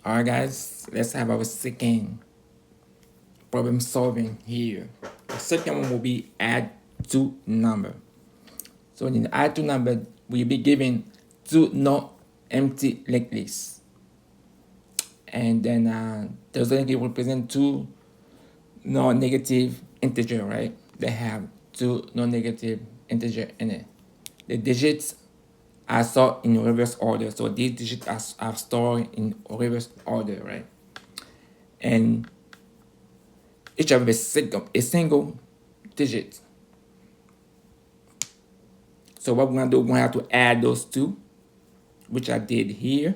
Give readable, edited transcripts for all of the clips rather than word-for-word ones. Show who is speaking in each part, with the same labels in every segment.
Speaker 1: Alright guys, let's have our second problem solving here. The second one will be add two number. So in the add two number, we'll be given two non-empty linked lists. And then those linked lists represent two non-negative integer, right? They have two non-negative integer in it. The digits are stored in reverse order. So these digits are stored in reverse order, right? And each of them is a single digit. So what we're gonna do, we're gonna have to add those two, which I did here.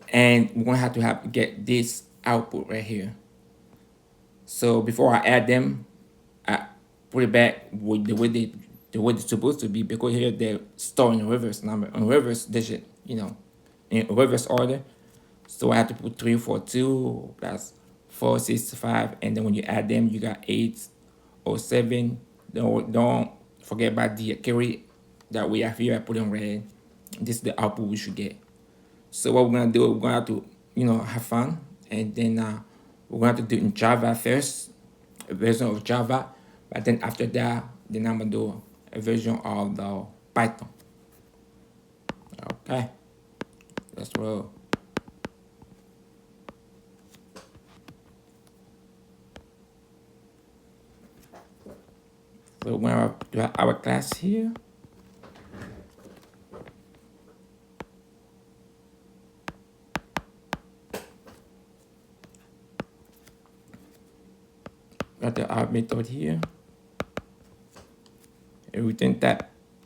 Speaker 1: And we're gonna have to get this output right here. So before I add them, I put it back with the way it's supposed to be, because here they're stored in reverse number, in reverse digit, in reverse order. So I have to put 3, 4, 2 plus 4, 6, 5, and then when you add them, you got 8 or 7. Don't forget about the carry that we have here. I put in red. This is the output we should get. So what we're gonna do, we're gonna have to, have fun, and then we're gonna have to do in Java first, a version of Java, but then after that, then I'm gonna do a version of the Python. Okay, let's roll. So we're gonna do our class here. Got our method here. A return type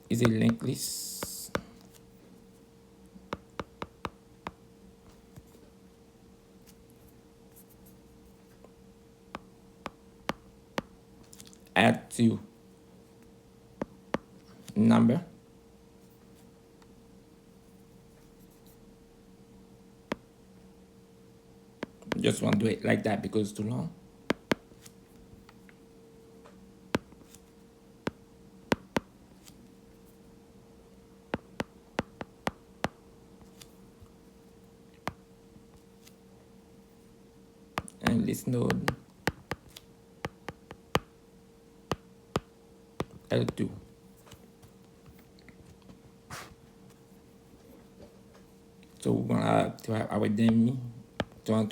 Speaker 1: is a linked list. Add to number. Just want to do it like that because it's too long. And list node L2. So we're gonna have to have our dummy. We're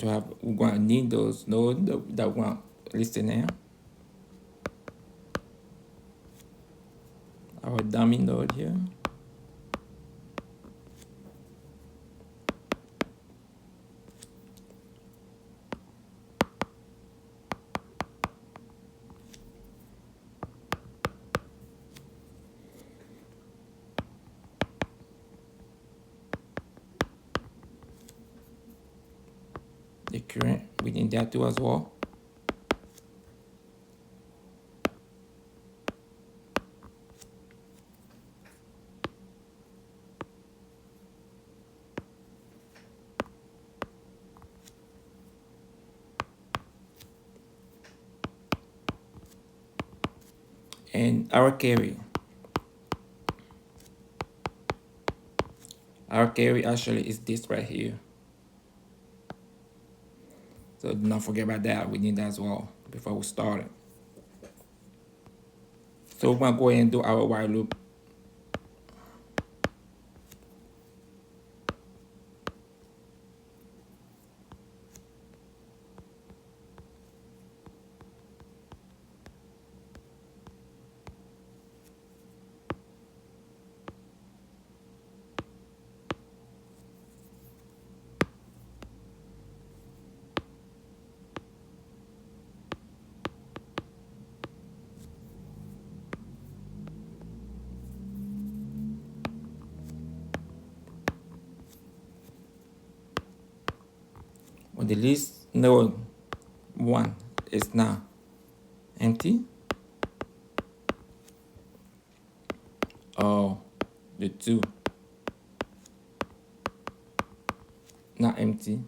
Speaker 1: gonna need those nodes that we want listed now. Our dummy node here. The current within that too as well. And our carry. Our carry actually is this right here. So do not forget about that. We need that as well before we start it. So we're gonna go ahead and do our while loop. When the list node 1 is now empty, or the 2 not empty,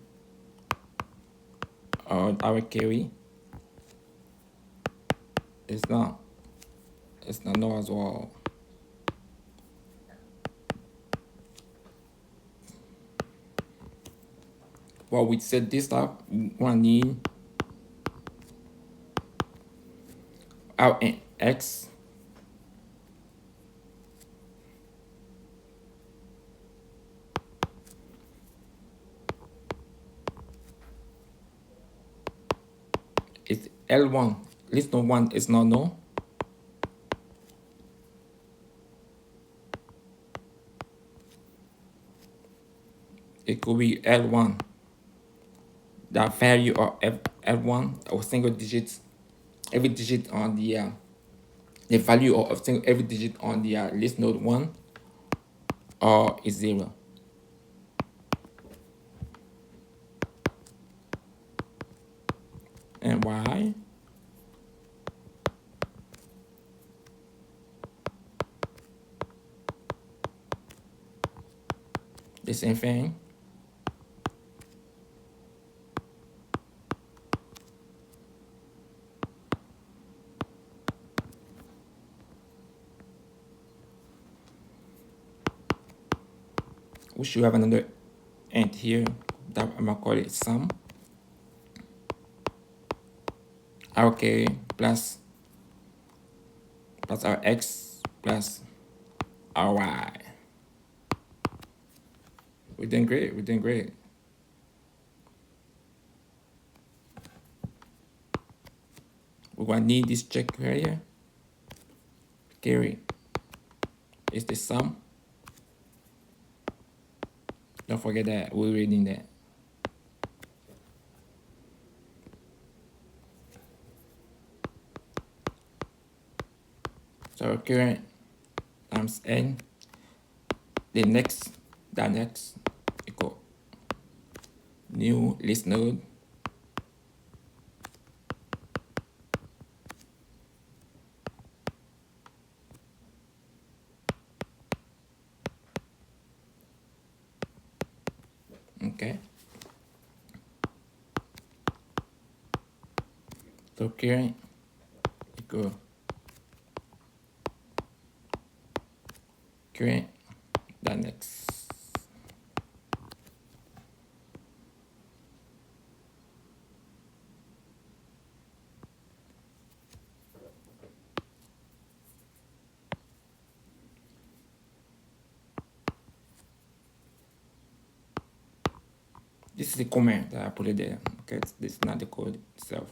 Speaker 1: or our carry is not no as well. While we set this up, we gonna need our int x is L1. List node 1 is not null. It could be L1. The value of F1 or single digits, every digit on the value of every digit on the list node 1 or is 0. And y the same thing. We should have another int here that I'm gonna call it sum. Okay, plus our x plus our y. We're doing great. We're doing great. We're gonna need this check right here. Carry is the sum. Don't forget that we're reading that. So current times n. The next equal new list node. Okay. So current equal current the next. This is the comment that I put it there. Okay, this is not the code itself.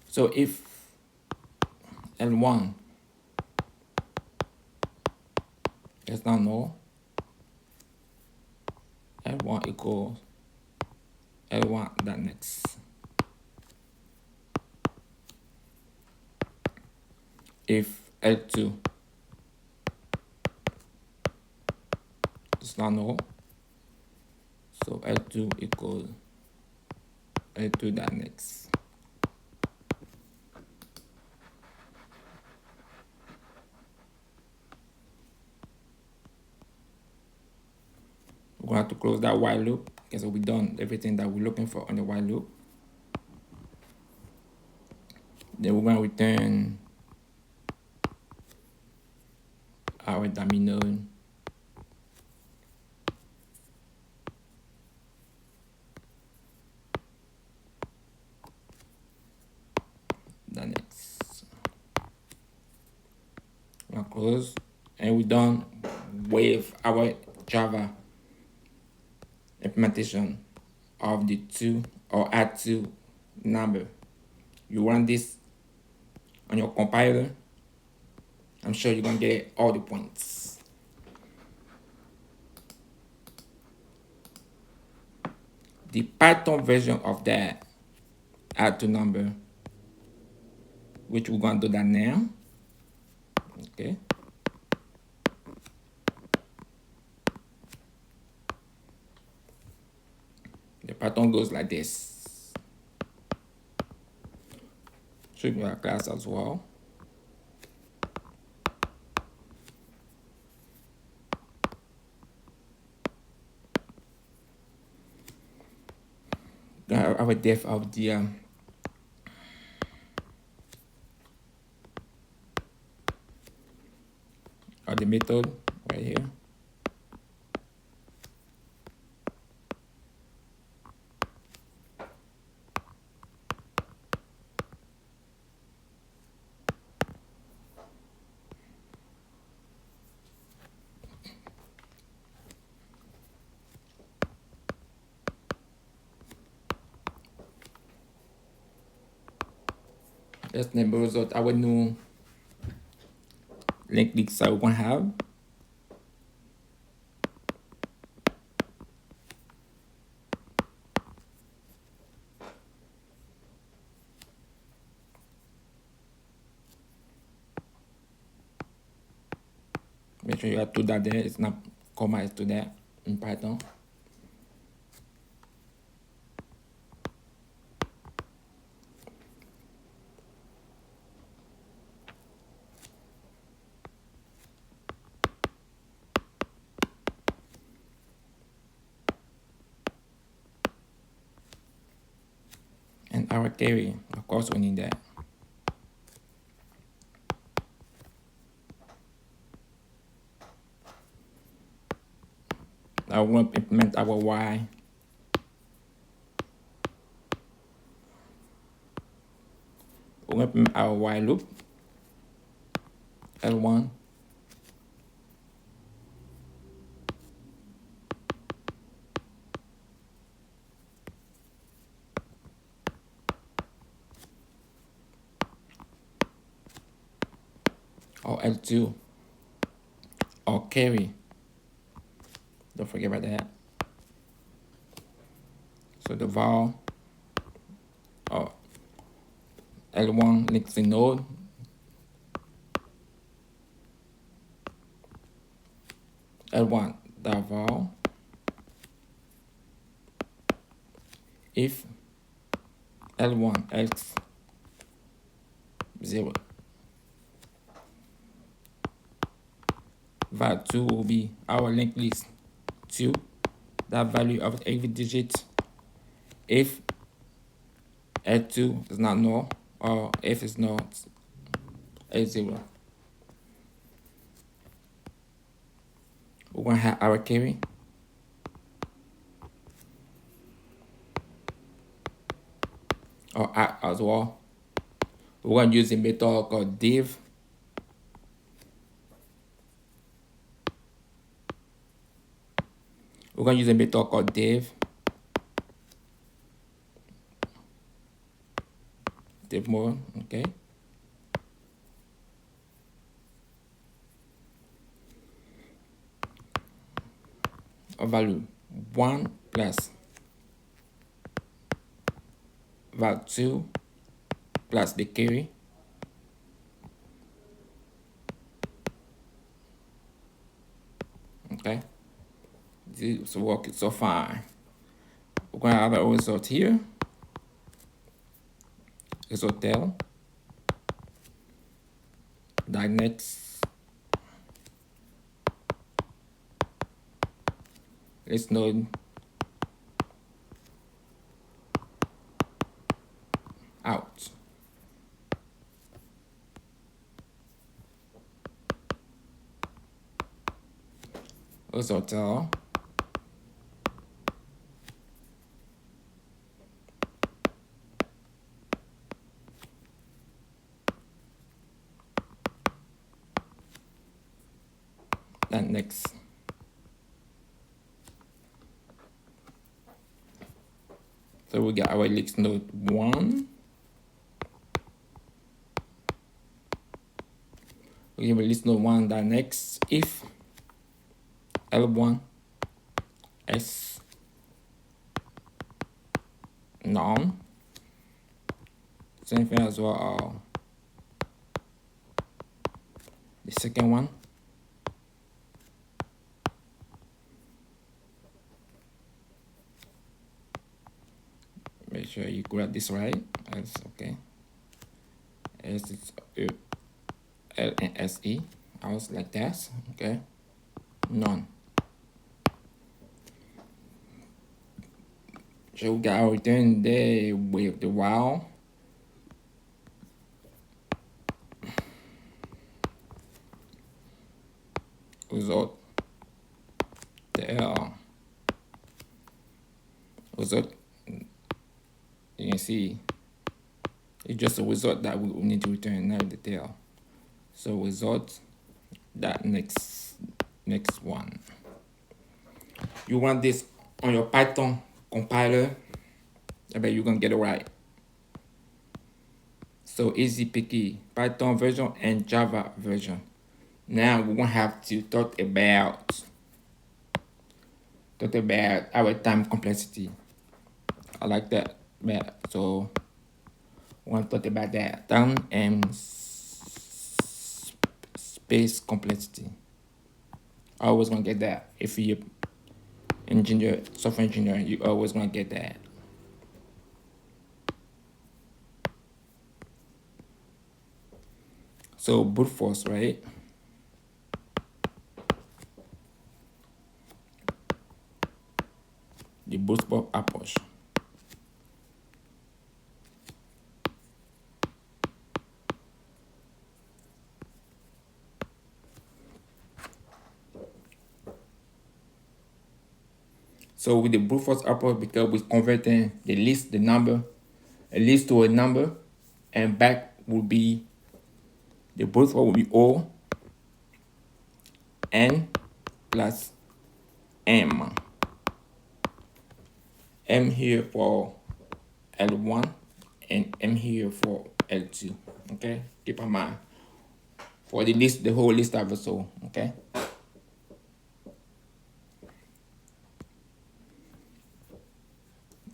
Speaker 1: So if L1 is not null, L1 equals L1 dot next. If L2 is not null, so L2 equals L2 dot next. We're going to have to close that while loop because we've done everything that we're looking for on the while loop. Then we're going to return our dummy node. The next. We're going to close and we're done with our Java implementation of the to or add to number. You run this on your compiler, I'm sure you're gonna get all the points. The Python version of that add to number, which we're gonna do that now. Okay. The Python goes like this. Should be our class as well. our depth of the method right here. Let's name the result our new linked list that we're gonna have. Make sure you have to that there. It's not comma, it's to that in Python. And our carry, of course, we need that. Now we're going to implement our y. We're going to implement our while loop. L1. Or L2. Or carry. Don't forget about that. So the var or L1 links the node. L1 the var if L1 else 0. var2 will be our linked list 2, that value of every digit if L2 is not null or if it's not A0. We're going to have our carry. Or add as well. We're going to use a method called div. We're going to use a method called div. Div more, okay. A value 1 plus var2 plus the carry. Okay. This is working so fine. We're going to have a result here. Result tell. Next. Let's node out. Result tell. And next. So we got our list node 1. We give a list node 1 that next if L1 S none. Same thing as well. The second one. Make sure you grab this right. That's okay. S is L and S E. I was like that. Okay. None. So we got our return there with the while result, the result. You can see it's just a result that we need to return, not the tail. So result that next one. You want this on your Python compiler, I bet you're gonna get it right. So easy picky, Python version and Java version. Now we're gonna have to talk about our time complexity. I like that. Yeah. So we're gonna talk about that time and space complexity. I always gonna get that. If you engineer, software engineer, you always gonna get that. So brute force, right? The bootstrap approach. So with the brute force approach, because we're converting a list to a number, and back will be the brute force will be O n plus m. M here for L1 and M here for L2. Okay, keep in mind for the whole list of so. Okay.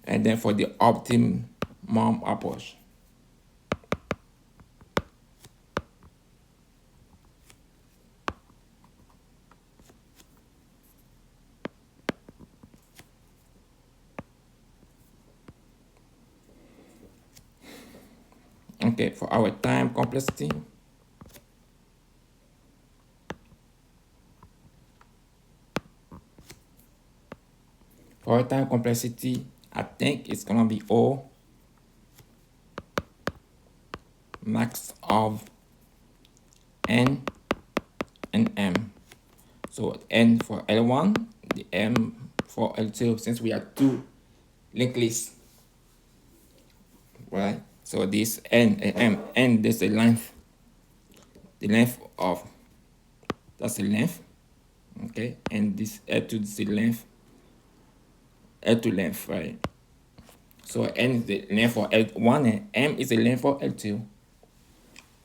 Speaker 1: And then for the optimum approach. Okay, for our time complexity. For our time complexity, I think it's gonna be O max of N and M. So N for L1, the M for L2, since we have two linked lists, right? So this N and M, N, this is the length of, that's the length, okay? And this L2 is the length, L2 length, right? So N is the length for L1 and M is the length for L2.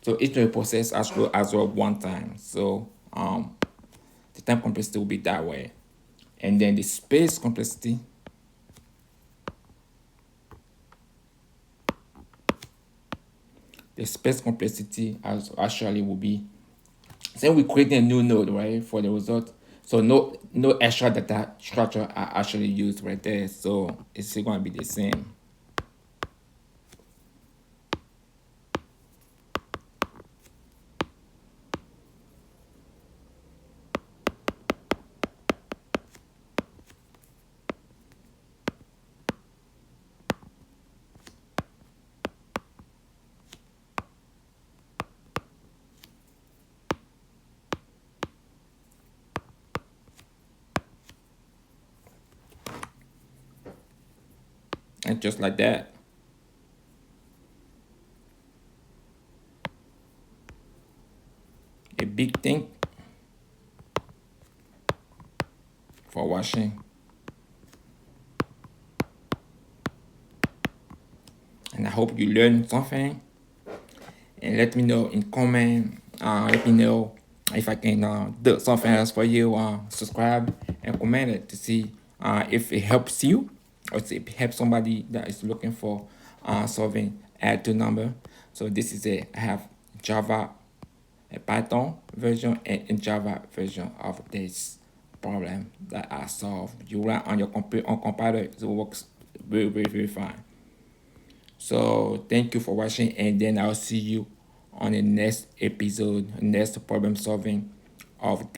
Speaker 1: So each will process as well one time. So the time complexity will be that way. And then the space complexity, as actually will be, say we create a new node, right, for the result. So no extra data structure are actually used right there. So it's still gonna be the same. And just like that. A big thing for watching. And I hope you learned something. And let me know in comment. Let me know if I can do something else for you. Subscribe and comment it to see if it helps you or if it helps somebody that is looking for solving add to number. So this is I have Java, a Python version and Java version of this problem that I solved. You run on your compiler, it works very fine. So thank you for watching, and then I'll see you on the next episode, next problem solving of